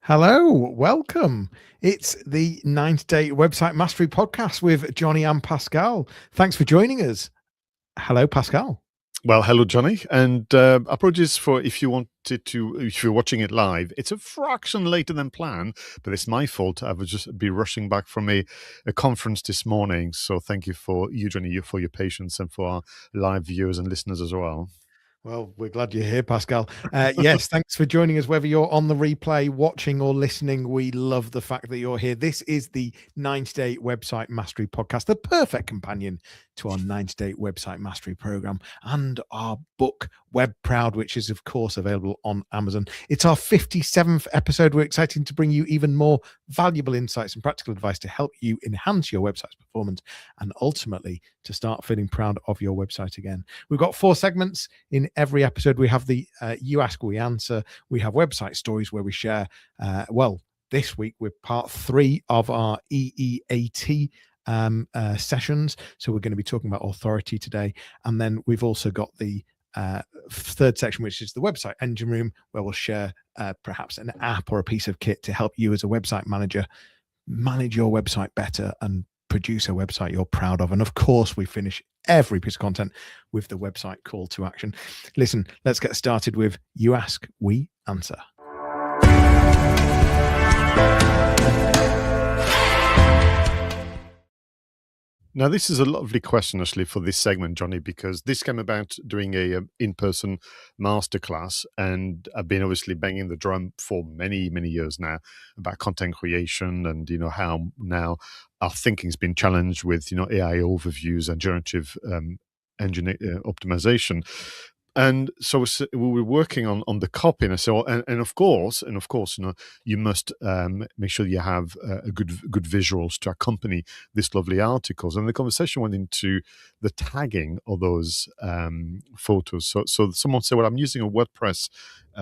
Hello, welcome. It's the 90-Day Website Mastery Podcast with Jonny and Pascal. Thanks for joining us. Hello, Pascal. Well, hello, Jonny, and apologies for if you're watching it live. It's a fraction later than planned, but it's my fault. I would just be rushing back from a conference this morning. So thank you for you, Jonny, for your patience and for our live viewers and listeners as well. Well, we're glad you're here, Pascal. Yes, thanks for joining us, whether you're on the replay, watching or listening. We love the fact that you're here. This is the 90-Day Website Mastery Podcast, the perfect companion to our 90-Day Website Mastery Program and our book, Web Proud, which is, of course, available on Amazon. It's our 57th episode. We're excited to bring you even more valuable insights and practical advice to help you enhance your website's performance and ultimately to start feeling proud of your website again. We've got 4 segments in every episode. We have the You Ask, We Answer. We have website stories where we share, this week we're part 3 of our EEAT sessions. So we're going to be talking about authority today. And then we've also got the third section, which is the website engine room, where we'll share perhaps an app or a piece of kit to help you as a website manager manage your website better and produce a website you're proud of. And of course, we finish every piece of content with the website call to action. Listen, let's get started with You Ask, We Answer. Now, this is a lovely question, actually, for this segment, Jonny, because this came about during a in-person masterclass, and I've been obviously banging the drum for many, many years now about content creation and, how now our thinking's been challenged with, AI overviews and generative engine optimization. And so we were working on the copy, and I said, and of course, you must make sure you have a good visuals to accompany this lovely articles. And the conversation went into the tagging of those photos. So someone said, well, I'm using a WordPress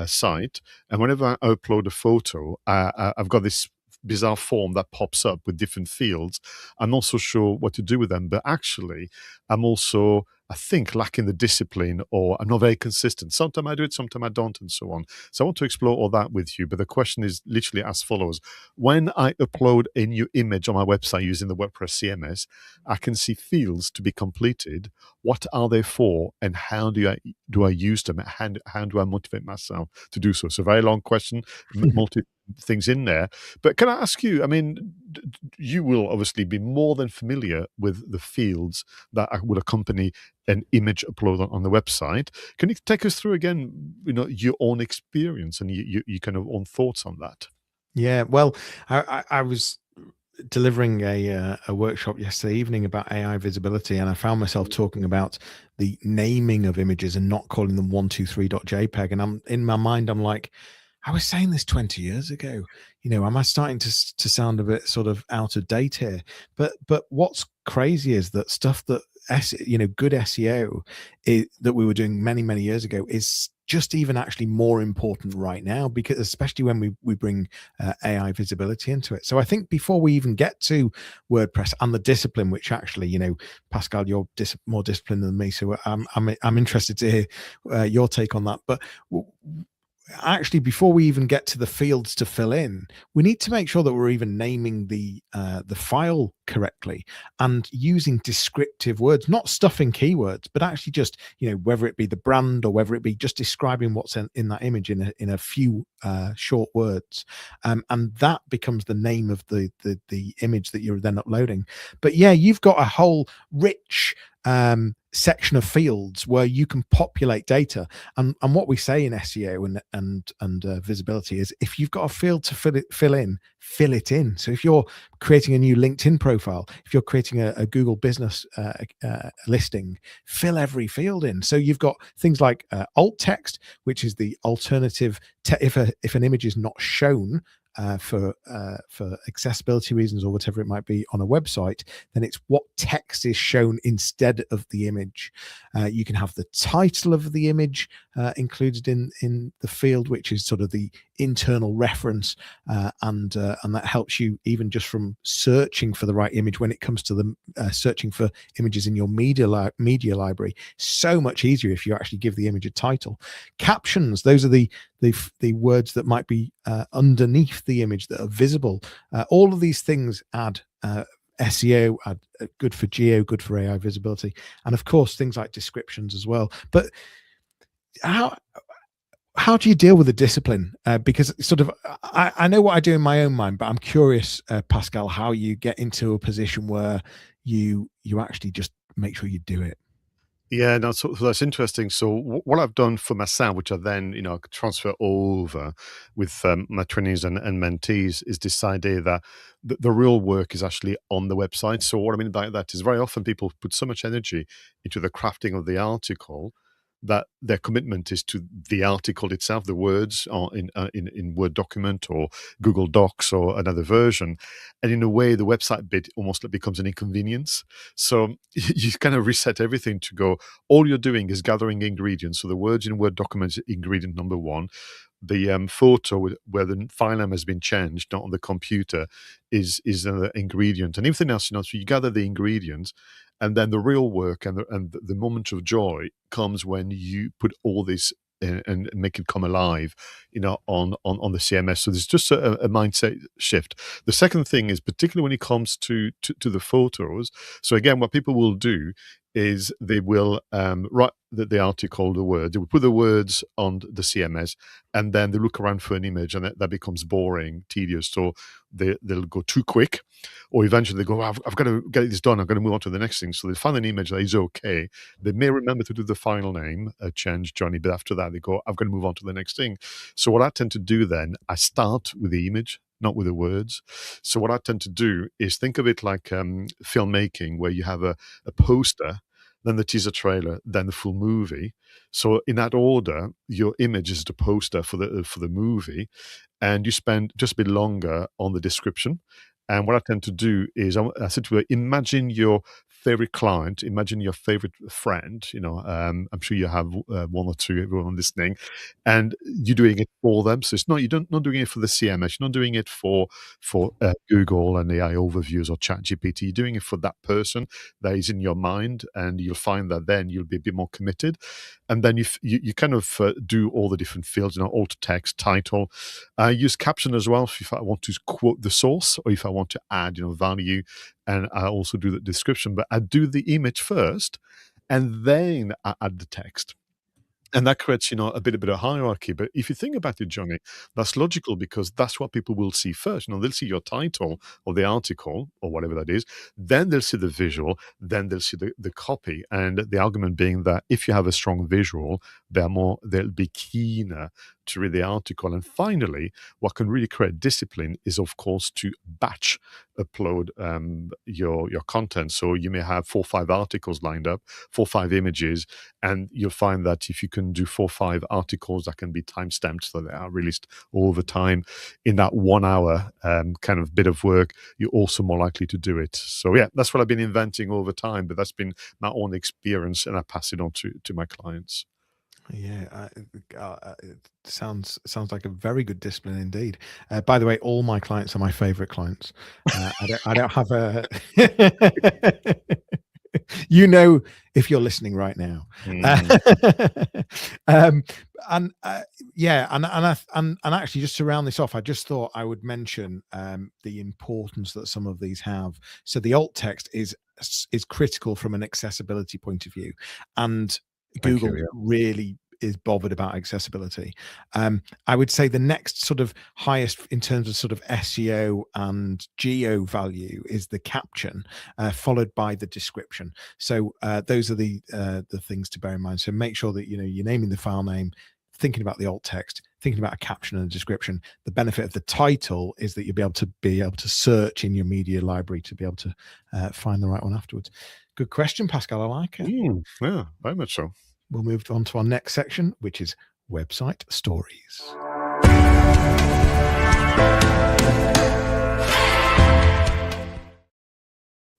site, and whenever I upload a photo, I've got this bizarre form that pops up with different fields. I'm not so sure what to do with them, but actually, I'm also, I think, lacking the discipline, or I'm not very consistent. Sometimes I do it, sometimes I don't, and so on. So I want to explore all that with you. But the question is literally as follows. When I upload a new image on my website using the WordPress CMS, I can see fields to be completed. What are they for, and how do I use them? How do I motivate myself to do so? It's a very long question, multi things in there. But can I ask you, I mean, you will obviously be more than familiar with the fields that will accompany an image upload on the website. Can you take us through again, your own experience and you kind of own thoughts on that? Yeah, well, I was delivering a workshop yesterday evening about AI visibility, and I found myself talking about the naming of images and not calling them 123.jpg. And I'm in my mind, I'm like, I was saying this 20 years ago. Am I starting to sound a bit sort of out of date here? But what's crazy is that stuff that good SEO that we were doing many, many years ago is just even actually more important right now, because especially when we bring AI visibility into it. So I think before we even get to WordPress and the discipline, which actually, Pascal, you're more disciplined than me, so I'm interested to hear your take on that. But actually, before we even get to the fields to fill in, we need to make sure that we're even naming the file correctly and using descriptive words, not stuffing keywords, but actually just, whether it be the brand or whether it be just describing what's in that image in a few short words, and that becomes the name of the image that you're then uploading. But yeah, you've got a whole rich section of fields where you can populate data, and what we say in SEO and visibility is, if you've got a field to fill it in. So if you're creating a new LinkedIn profile, if you're creating a Google business listing, fill every field in. So you've got things like alt text, which is the alternative if an image is not shown for accessibility reasons or whatever it might be on a website, then it's what text is shown instead of the image. You can have the title of the image included in the field, which is sort of the internal reference, and that helps you even just from searching for the right image when it comes to the searching for images in your media library. So much easier if you actually give the image a title. Captions, those are the the words that might be underneath the image that are visible. All of these things add SEO, good for geo, good for AI visibility, and of course things like descriptions as well. But how do you deal with the discipline? Because sort of, I know what I do in my own mind, but I'm curious, Pascal, how you get into a position where you actually just make sure you do it. Yeah, no, so that's interesting. So what I've done for myself, which I then, transfer over with my trainees and mentees, is this idea that the real work is actually on the website. So what I mean by that is very often people put so much energy into the crafting of the article that their commitment is to the article itself, the words or in Word document or Google Docs or another version. And in a way, the website bit almost becomes an inconvenience. So you kind of reset everything to go, all you're doing is gathering ingredients. So the words in Word documents, ingredient number one. The photo where the file name has been changed, not on the computer, is an ingredient, and everything else. So you gather the ingredients, and then the real work and the moment of joy comes when you put all this and make it come alive, on the CMS. So there's just a mindset shift. The second thing is particularly when it comes to the photos. So again, what people will do is they will write the article, the word. They will put the words on the CMS, and then they look around for an image, and that becomes boring, tedious. So they'll go too quick, or eventually they go, I've got to get this done. I'm going to move on to the next thing. So they find an image that is okay. They may remember to do the file name change, Jonny, but after that they go, I've got to move on to the next thing. So what I tend to do then, I start with the image, not with the words. So what I tend to do is think of it like filmmaking, where you have a poster, then the teaser trailer, then the full movie. So in that order, your image is the poster for the movie, and you spend just a bit longer on the description. And what I tend to do is I said to her, imagine your favorite client, imagine your favorite friend. I'm sure you have one or two, everyone listening, and you're doing it for them. So it's not not doing it for the CMS, you're not doing it for Google and AI overviews or ChatGPT. You're doing it for that person that is in your mind, and you'll find that then you'll be a bit more committed. And then you kind of do all the different fields, alt text, title. I use caption as well if I want to quote the source or if I want to add, value, and I also do the description. But I do the image first, and then I add the text. And that creates, a bit of hierarchy. But if you think about it, Johnny, that's logical because that's what people will see first. They'll see your title of the article or whatever that is. Then they'll see the visual. Then they'll see the copy. And the argument being that if you have a strong visual, they'll be keener to read the article. And finally, what can really create discipline is, of course, to batch upload your content. So you may have 4 or 5 articles lined up, 4 or 5 images, and you'll find that if you can do 4 or 5 articles that can be time stamped so they are released over time in that 1 hour kind of bit of work, you're also more likely to do it. So yeah, that's what I've been inventing over time, but that's been my own experience, and I pass it on to my clients. Yeah, it sounds like a very good discipline indeed. By the way, all my clients are my favorite clients. I don't have a. If you're listening right now, Mm. um, and yeah, and actually, just to round this off, I just thought I would mention the importance that some of these have. So the alt text is critical from an accessibility point of view, and Thank Google you. Yeah. really is bothered about accessibility. I would say the next sort of highest in terms of sort of SEO and geo value is the caption, followed by the description. So those are the things to bear in mind. So make sure that you're naming the file name, thinking about the alt text, thinking about a caption and a description. The benefit of the title is that you'll be able to search in your media library to be able to find the right one afterwards. Good question, Pascal. I like it. Yeah, very much so. We'll move on to our next section, which is website stories.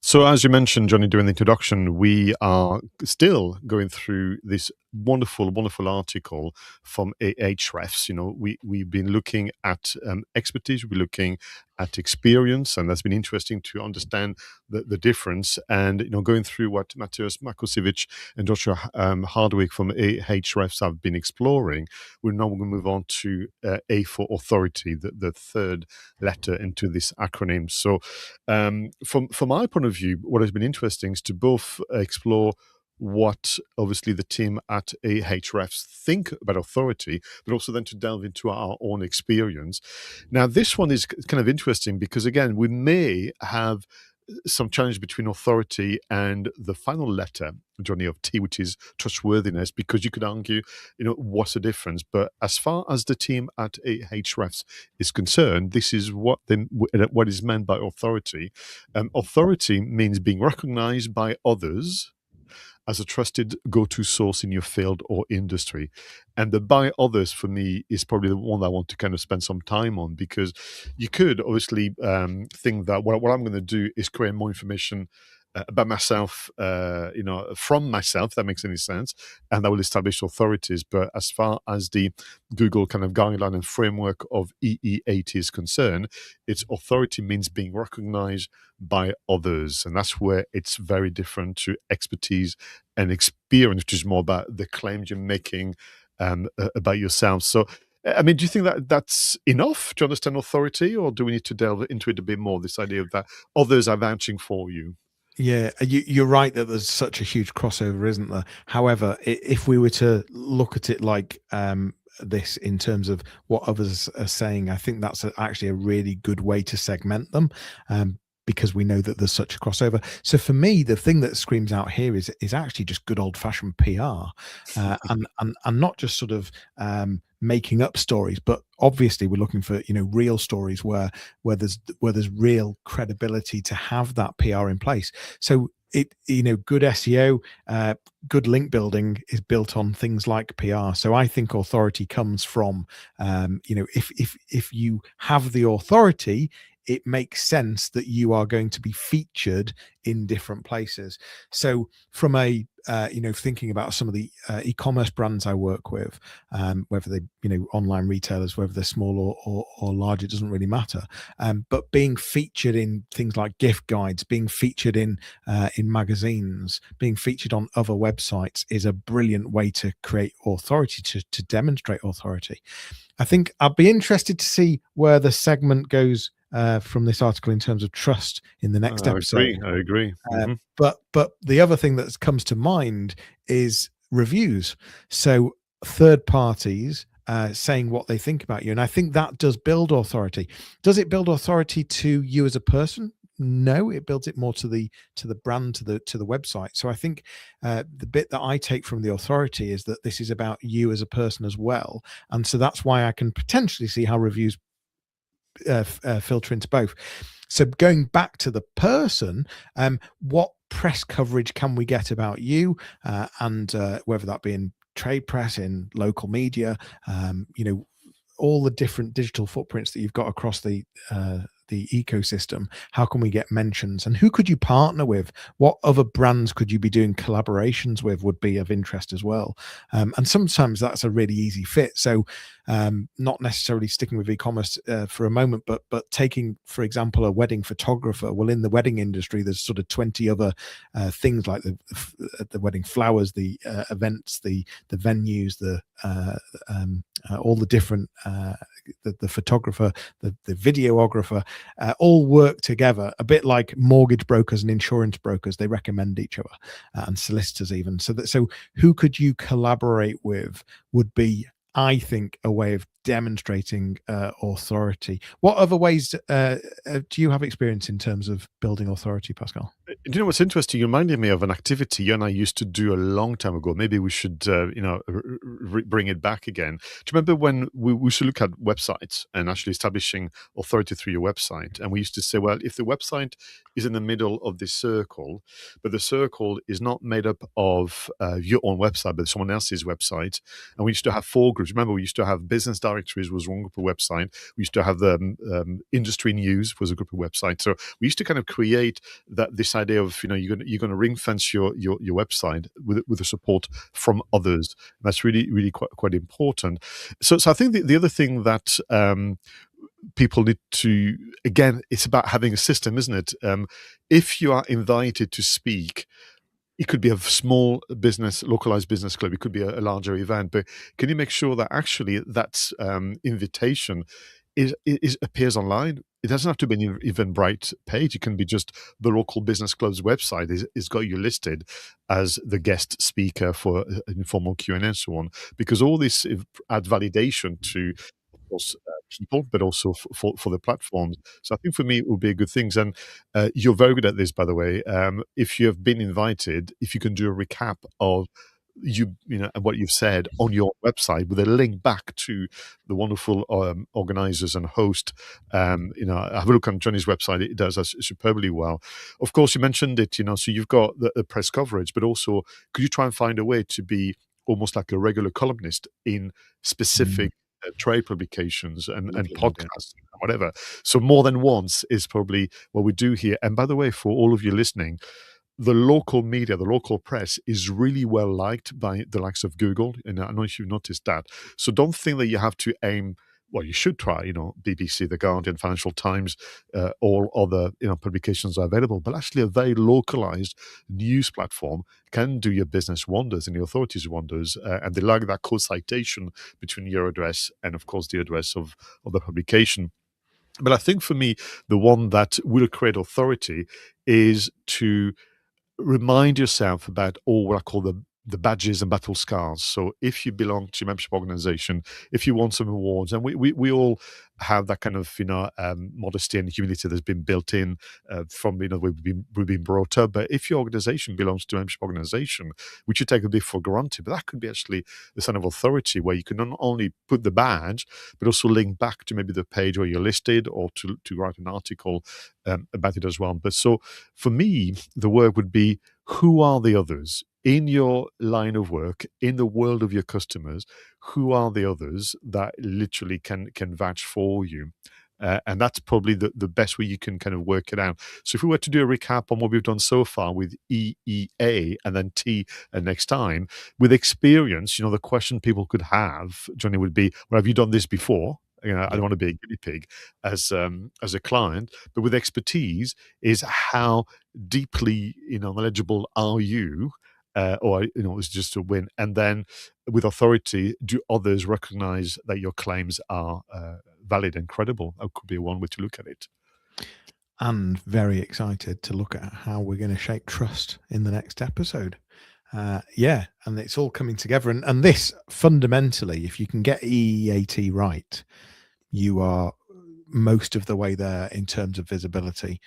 So, as you mentioned, Johnny, during the introduction, we are still going through this wonderful, wonderful article from Ahrefs. We've been looking at expertise. We're looking at experience, and that's been interesting to understand the difference. And going through what Mateusz Markosiewicz and Joshua Hardwick from Ahrefs have been exploring, we're now going to move on to A for authority, the third letter into this acronym. So, from my point of view, what has been interesting is to both explore what obviously the team at Ahrefs think about authority, but also then to delve into our own experience. Now, this one is kind of interesting because, again, we may have some challenge between authority and the final letter, Johnny, of T, which is trustworthiness, because you could argue, what's the difference? But as far as the team at Ahrefs is concerned, this is what is meant by authority. Authority means being recognized by others as a trusted go-to source in your field or industry. And the by others for me is probably the one I want to kind of spend some time on, because you could obviously think that what I'm going to do is create more information about myself, from myself, if that makes any sense, and that will establish authorities. But as far as the Google kind of guideline and framework of EE8 is concerned, its authority means being recognized by others. And that's where it's very different to expertise and experience, which is more about the claims you're making about yourself. So, I mean, do you think that that's enough to understand authority, or do we need to delve into it a bit more, this idea of that others are vouching for you? Yeah, you're right that there's such a huge crossover, isn't there? However, if we were to look at it like this in terms of what others are saying, I think that's actually a really good way to segment them. Because we know that there's such a crossover. So for me, the thing that screams out here is actually just good old fashioned PR, and not just sort of making up stories, but obviously we're looking for real stories where there's real credibility to have that PR in place. So good SEO, good link building is built on things like PR. So I think authority comes from if you have the authority, it makes sense that you are going to be featured in different places. So from a thinking about some of the e-commerce brands I work with, whether they online retailers, whether they're small or large, it doesn't really matter. But being featured in things like gift guides, being featured in magazines, being featured on other websites is a brilliant way to create authority, to demonstrate authority. I think I'd be interested to see where the segment goes from this article in terms of trust in the next episode. I agree. But the other thing that comes to mind is reviews. So third parties saying what they think about you, and I think that does build authority. Does it build authority to you as a person? No, it builds it more to the brand, to the website. So I think the bit that I take from the authority is that this is about you as a person as well, and so that's why I can potentially see how reviews filter into both. So going back to the person, what press coverage can we get about you, and whether that be in trade press, in local media, all the different digital footprints that you've got across the ecosystem. How can we get mentions, and who could you partner with? What other brands could you be doing collaborations with would be of interest as well. And sometimes that's a really easy fit. So not necessarily sticking with e-commerce for a moment, but taking, for example, a wedding photographer. Well, in the wedding industry, there's sort of 20 other things like the wedding flowers, the events, the venues, all the different the photographer, the videographer, all work together, a bit like mortgage brokers and insurance brokers. They recommend each other, and solicitors even. So who could you collaborate with would be, I think, a way of demonstrating authority. What other ways do you have experience in terms of building authority, Pascal? Do you know what's interesting? You reminded me of an activity you and I used to do a long time ago. Maybe we should, bring it back again. Do you remember when we should look at websites and actually establishing authority through your website? And we used to say, well, if the website is in the middle of this circle, but the circle is not made up of your own website, but someone else's website, and we used to have 4 groups. Remember, we used to have business directories was one group of website. We used to have the industry news was a group of websites. So we used to kind of create this idea of you're going to ring fence your website with the support from others. And that's really quite important. So I think the other thing that people need to, again, it's about having a system, isn't it? If you are invited to speak, it could be a small business, localized business club. It could be a larger event, but can you make sure that actually that invitation is appears online? It doesn't have to be an Eventbrite page. It can be just the local business club's website is got you listed as the guest speaker for an informal Q and A and so on. Because all this add validation to, of course, people, but also for the platforms. So I think for me it would be a good thing. And you're very good at this, by the way. If you have been invited, if you can do a recap of you know, and what you've said on your website with a link back to the wonderful organizers and host. You know, have a look on Jonny's website. It does that superbly well. Of course, you mentioned it, you know, so you've got the press coverage, but also could you try and find a way to be almost like a regular columnist in Mm, specific trade publications and lovely idea. podcasts, whatever. So more than once is probably what we do here. And by the way, for all of you listening, the local media, the local press is really well liked by the likes of Google. And I don't know if you've noticed that. So don't think that you have to aim. Well, you should try, you know, BBC, The Guardian, Financial Times, all other, you know, publications are available. But actually, a very localized news platform can do your business wonders and the authorities wonders. And they like that co-citation between your address and, of course, the address of the publication. But I think for me, the one that will create authority is to remind yourself about all what I call the badges and battle scars. So if you belong to a membership organization, if you won some awards, and we all have that kind of, you know, modesty and humility that's been built in from, you know, we've been brought up. But if your organization belongs to a membership organization, which you take a bit for granted, but that could be actually the sign of authority where you can not only put the badge, but also link back to maybe the page where you're listed or to write an article about it as well. But so for me, the word would be, who are the others in your line of work, in the world of your customers? Who are the others that literally can vouch for you? And that's probably the best way you can kind of work it out. So if we were to do a recap on what we've done so far with EEA and then T next time, with experience, you know, the question people could have, Jonny, would be, well, have you done this before? You know, I Yeah. don't want to be a guinea pig as a client, but with expertise is how deeply, you know, knowledgeable are you, or, you know, it's just a win. And then with authority, do others recognize that your claims are valid and credible? That could be one way to look at it. And very excited to look at how we're going to shape trust in the next episode. Yeah, and it's all coming together. And this fundamentally, if you can get EEAT right, you are most of the way there in terms of visibility,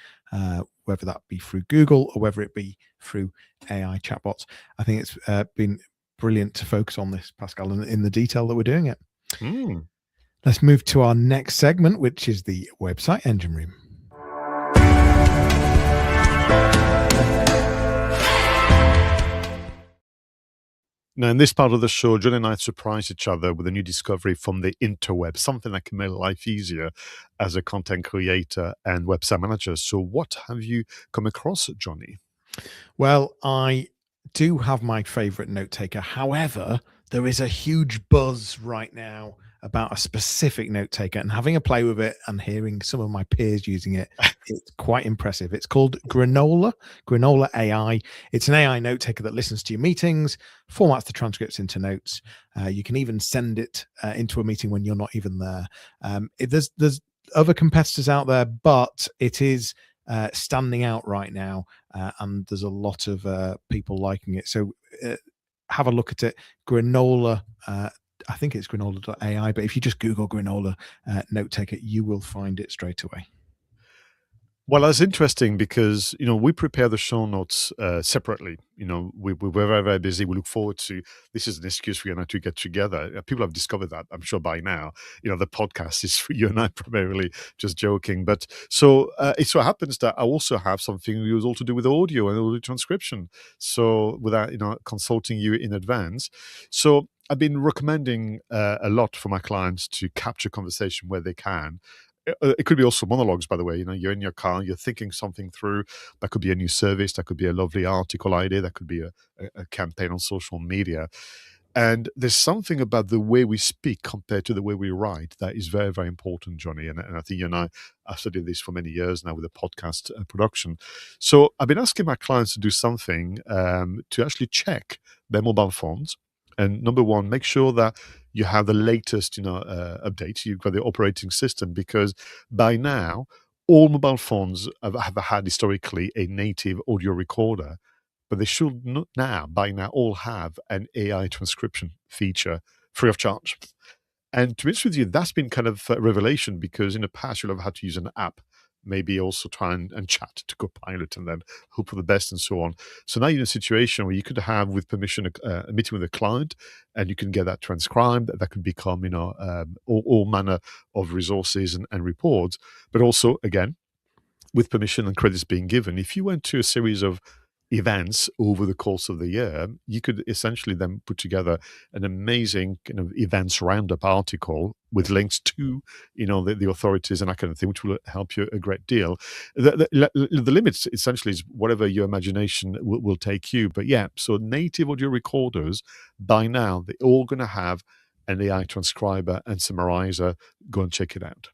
whether that be through Google or whether it be through AI chatbots. I think it's been brilliant to focus on this, Pascal, and in the detail that we're doing it. Mm. Let's move to our next segment, which is the website engine room. Now, in this part of the show, John and I surprise each other with a new discovery from the interweb, something that can make life easier as a content creator and website manager. So, what have you come across, Jonny? Well, I do have my favorite note taker. However, there is a huge buzz right now about a specific note taker, and having a play with it and hearing some of my peers using it, it's quite impressive. It's called Granola AI. It's an AI note taker that listens to your meetings, formats the transcripts into notes. You can even send it into a meeting when you're not even there. There's other competitors out there, but it is standing out right now, and there's a lot of people liking it. So have a look at it. Granola. I think it's granola.ai, but if you just Google Granola note taker, you will find it straight away. Well, that's interesting because, you know, we prepare the show notes separately. You know, we're very, very busy. We look forward to, this is an excuse for you and I to get together. People have discovered that, I'm sure, by now. You know, the podcast is for you and I primarily, just joking. But so it so happens that I also have something that was all to do with audio and audio transcription. So without, you know, consulting you in advance. So I've been recommending a lot for my clients to capture conversation where they can. It could be also monologues, by the way. You know, you're in your car, you're thinking something through. That could be a new service. That could be a lovely article idea. That could be a campaign on social media. And there's something about the way we speak compared to the way we write that is very, very important, Johnny. And I think you and I've studied this for many years now with the podcast production. So I've been asking my clients to do something to actually check their mobile phones. And number one, make sure that you have the latest, updates. You've got the operating system, because by now, all mobile phones have had historically a native audio recorder, but they should not now, by now, all have an AI transcription feature free of charge. And to be honest with you, that's been kind of a revelation, because in the past you'll have had to use an app, maybe also try and chat to Copilot and then hope for the best and so on. So now you're in a situation where you could have, with permission, a meeting with a client, and you can get that transcribed. That could become, all manner of resources and reports. But also, again, with permission and credits being given, if you went to a series of events over the course of the year, you could essentially then put together an amazing kind of events roundup article with links to, the authorities and that kind of thing, which will help you a great deal. The limits essentially is whatever your imagination will take you. But yeah, so native audio recorders, by now, they're all going to have an AI transcriber and summarizer. Go and check it out.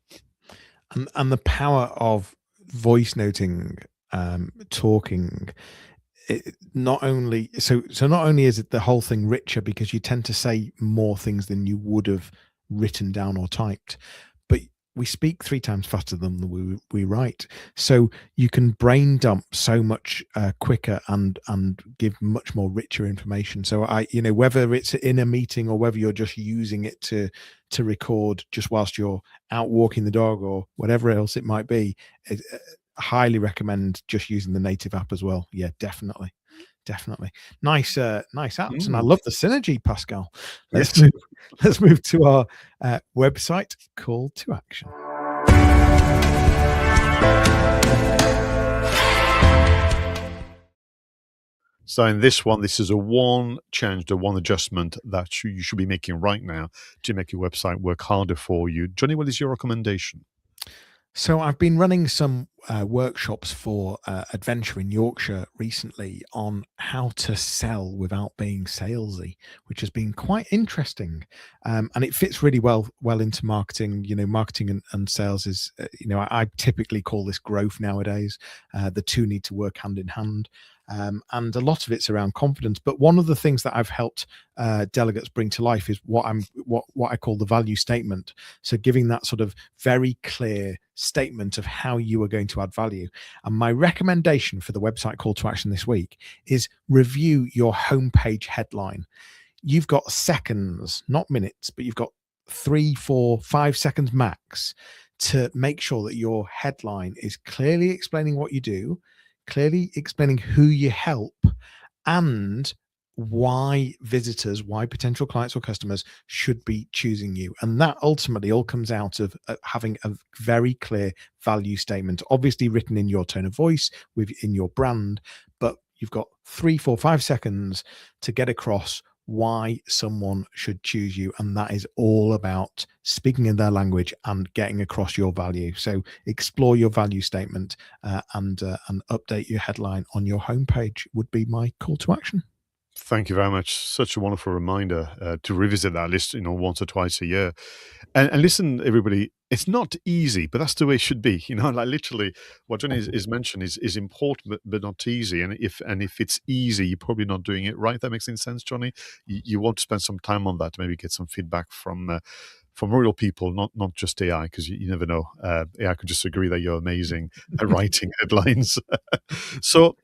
And the power of voice noting, talking, not only is it the whole thing richer because you tend to say more things than you would have written down or typed, but we speak 3 times faster than we write, so you can brain dump so much quicker and give much more richer information. So whether it's in a meeting or whether you're just using it to record just whilst you're out walking the dog or whatever else it might be, highly recommend just using the native app as well. Yeah, definitely. Nice apps. And I love the synergy, Pascal. Let's move to our website call to action. So in this one, this is a one change, the one adjustment that you should be making right now to make your website work harder for you. Jonny, what is your recommendation? So I've been running some workshops for Adventure in Yorkshire recently on how to sell without being salesy, which has been quite interesting, and it fits really well into marketing. Marketing and sales is, I typically call this growth nowadays. The two need to work hand in hand. And a lot of it's around confidence. But one of the things that I've helped delegates bring to life is what I call the value statement. So giving that sort of very clear statement of how you are going to add value. And my recommendation for the website call to action this week is review your homepage headline. You've got seconds, not minutes, but you've got 3, 4, 5 seconds max to make sure that your headline is clearly explaining what you do, clearly explaining who you help, and why potential clients or customers should be choosing you. And that ultimately all comes out of having a very clear value statement, obviously written in your tone of voice, in your brand, but you've got 3, 4, 5 seconds to get across why someone should choose you. And that is all about speaking in their language and getting across your value. So explore your value statement and update your headline on your homepage would be my call to action. Thank you very much. Such a wonderful reminder to revisit that list, once or twice a year. And listen, everybody, it's not easy, but that's the way it should be. Like literally what Jonny is mentioned is important, but not easy. And if it's easy, you're probably not doing it right. That makes any sense, Jonny? You want to spend some time on that to maybe get some feedback from real people, not just AI, because you never know. AI could just agree that you're amazing at writing headlines. So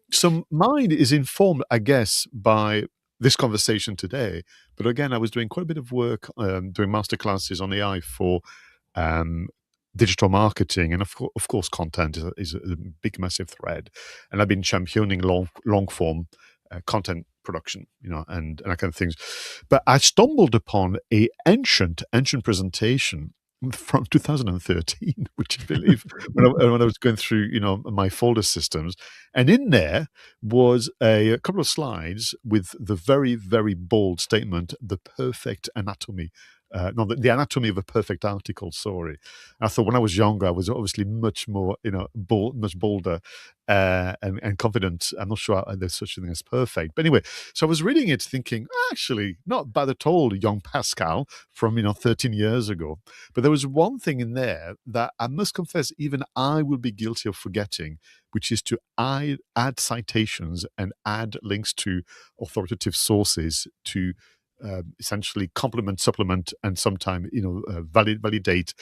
mine is informed, I guess, by this conversation today. But again, I was doing quite a bit of work doing masterclasses on AI for digital marketing, and of course, content is a big, massive thread. And I've been championing long form content production, and that kind of things. But I stumbled upon a ancient presentation from 2013, would you believe, when I was going through, my folder systems. And in there was a couple of slides with the very, very bold statement, the perfect anatomy no, the anatomy of a perfect article. Sorry, I thought when I was younger, I was obviously much more, much bolder and confident. I'm not sure there's such a thing as perfect, but anyway. So I was reading it, thinking, actually, not bad at all, young Pascal from 13 years ago. But there was one thing in there that I must confess, even I will be guilty of forgetting, which is to add citations and add links to authoritative sources to essentially complement, supplement, and sometimes validate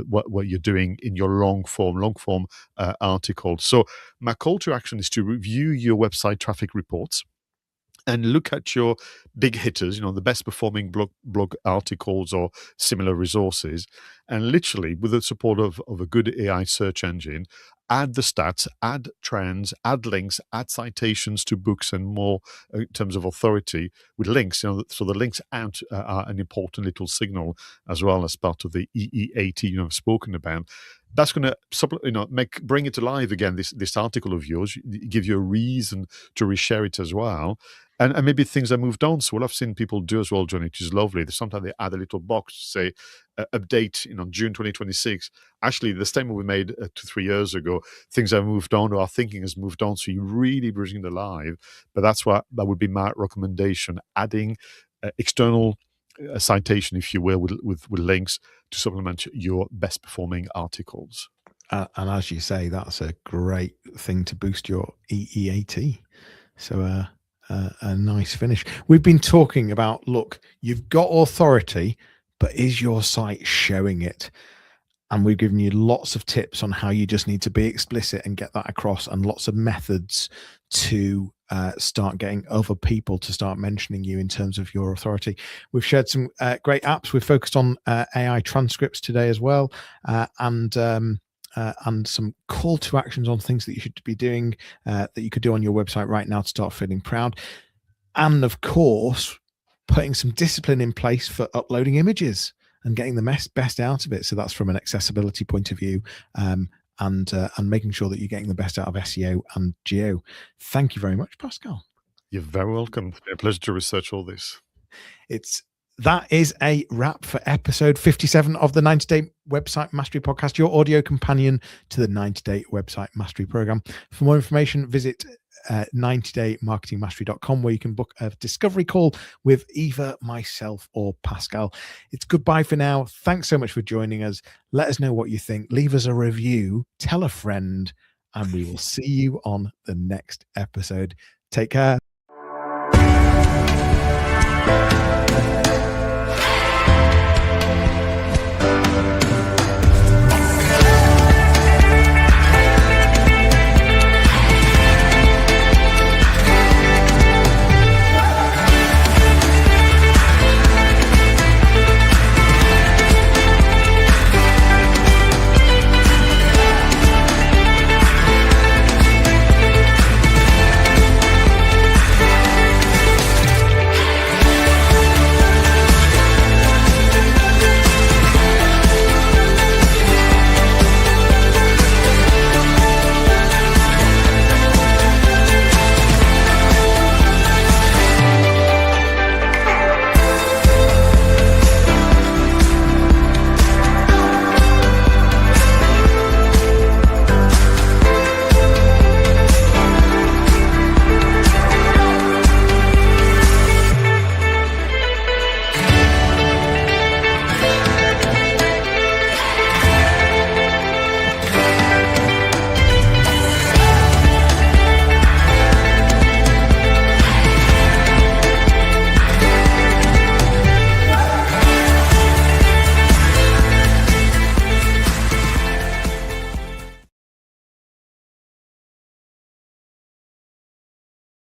what you're doing in your long form article. So my call to action is to review your website traffic reports and look at your big hitters, the best performing blog articles or similar resources, and literally, with the support of a good AI search engine, add the stats, add trends, add links, add citations to books and more in terms of authority with links. So the links out are an important little signal as well as part of the EEAT I've spoken about. That's going to bring it alive again. This article of yours, give you a reason to reshare it as well. And maybe things are moved on. So what I've seen people do as well, Jonny, which is lovely. Sometimes they add a little box to say update, June 2026. Actually, the statement we made 2-3 years ago, things have moved on, or our thinking has moved on. So you really bring it alive. But that would be my recommendation: adding external citation, if you will, with links to supplement your best performing articles. And as you say, that's a great thing to boost your EEAT. So a nice finish. We've been talking about, look, you've got authority, but is your site showing it? And we've given you lots of tips on how you just need to be explicit and get that across, and lots of methods to start getting other people to start mentioning you in terms of your authority. We've shared some great apps. We've focused on AI transcripts today as well, and some call to actions on things that you should be doing, that you could do on your website right now to start feeling proud. And of course, putting some discipline in place for uploading images and getting the best out of it. So that's from an accessibility point of view, and making sure that you're getting the best out of SEO and geo. Thank you very much, Pascal. You're very welcome. It's been a pleasure to research all this. That is a wrap for episode 57 of the 90-Day Website Mastery Podcast, your audio companion to the 90-Day Website Mastery Program. For more information, visit 90daymarketingmastery.com, where you can book a discovery call with either myself or Pascal. It's goodbye for now. Thanks so much for joining us. Let us know what you think. Leave us a review, tell a friend, and we will see you on the next episode. Take care.